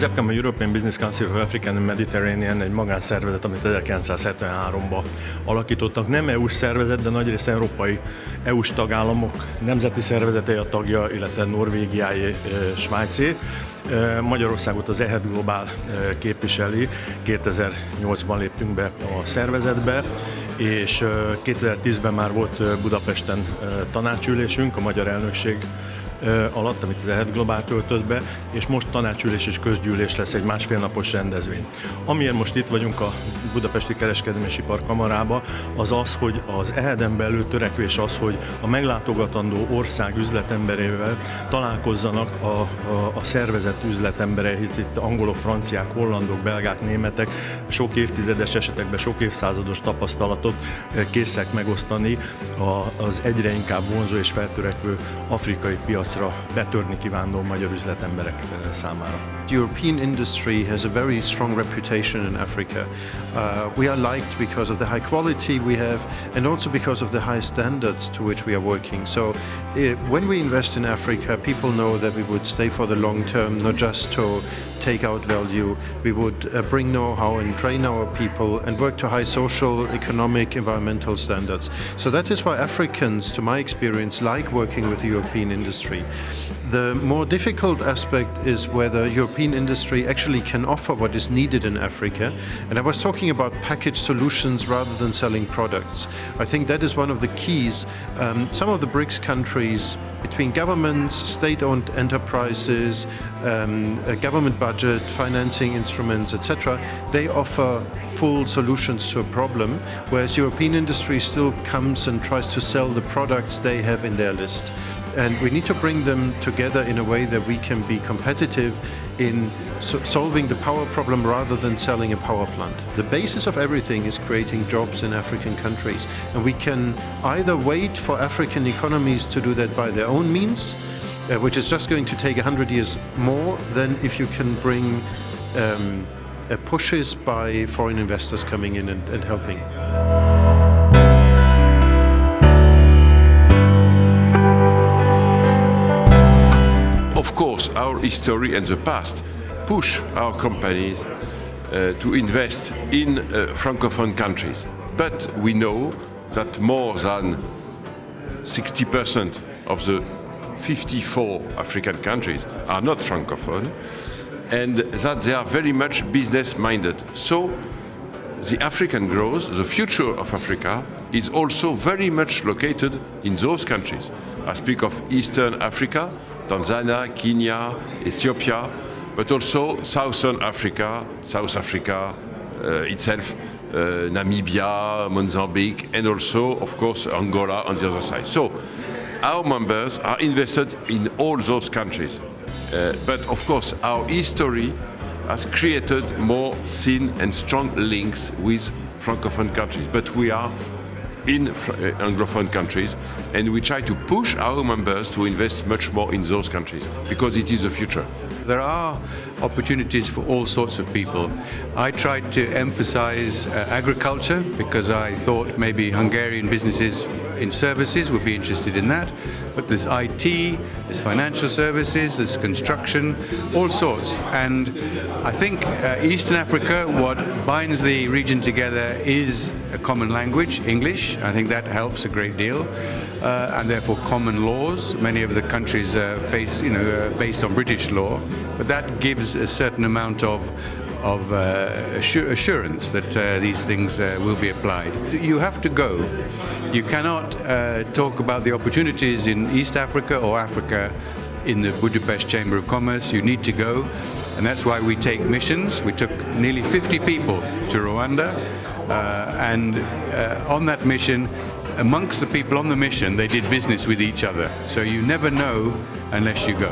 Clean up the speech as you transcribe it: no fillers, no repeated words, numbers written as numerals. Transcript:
Az EBCAM, a European Business Council of Africa and Mediterranean, egy magánszervezet, amit 1973-ban alakítottak. Nem EU-s szervezet, de nagyrészt európai EU-s tagállamok nemzeti szervezetei a tagja, illetve Norvégiáé, Svájcé. Magyarországot az EHED Global képviseli, 2008-ban léptünk be a szervezetbe, és 2010-ben már volt Budapesten tanácsülésünk, a magyar elnökség alatt, amit az EHED Global töltött be, és most tanácsülés és közgyűlés lesz, egy másfélnapos rendezvény. Amiért most itt vagyunk a Budapesti Kereskedelmi és Iparkamarában, az az, hogy az EHED-en belül törekvés az, hogy a meglátogatandó ország üzletemberével találkozzanak a szervezet üzletemberei, hisz itt angolok, franciák, hollandok, belgák, németek, sok évtizedes esetekben, sok évszázados tapasztalatot készek megosztani az egyre inkább vonzó és feltörekvő afrikai piacra betörni kívánó magyar üzletemberek számára. The European industry has a very strong reputation in Africa. We are liked because of the high quality we have and also because of the high standards to which we are working. So when we invest in Africa, people know that we would stay for the long term, not just to take out value. We would bring know-how and train our people and work to high social, economic, environmental standards. So that is why Africans, to my experience, like working with the European industry. The more difficult aspect is whether European industry actually can offer what is needed in Africa. And I was talking about packaged solutions rather than selling products. I think that is one of the keys. Some of the BRICS countries, between governments, state-owned enterprises, a government budget, financing instruments, etc., they offer full solutions to a problem, whereas European industry still comes and tries to sell the products they have in their list. And we need to bring them together in a way that we can be competitive in solving the power problem rather than selling a power plant. The basis of everything is creating jobs in African countries. And we can either wait for African economies to do that by their own means, which is just going to take 100 years more than if you can bring pushes by foreign investors coming in and helping. Of course, our history and the past push our companies to invest in Francophone countries. But we know that more than 60% of the 54 African countries are not Francophone and that they are very much business-minded. So the African growth, the future of Africa, is also very much located in those countries. I speak of Eastern Africa, Tanzania, Kenya, Ethiopia, but also Southern Africa, South Africa itself, Namibia, Mozambique, and also, of course, Angola on the other side. So our members are invested in all those countries. But of course, our history has created more thin and strong links with Francophone countries. But we are in Anglophone countries, and we try to push our members to invest much more in those countries, because it is the future. There are opportunities for all sorts of people. I tried to emphasize agriculture because I thought maybe Hungarian businesses in services would be interested in that. But there's IT, there's financial services, there's construction, all sorts. And I think Eastern Africa, what binds the region together is a common language, English. I think that helps a great deal. And therefore common laws. Many of the countries face, based on British law, but that gives a certain amount of assurance that these things will be applied. You have to go. You cannot talk about the opportunities in East Africa or Africa in the Budapest Chamber of Commerce. You need to go, and that's why we take missions. We took nearly 50 people to Rwanda, and on that mission, amongst the people on the mission, they did business with each other. So you never know unless you go.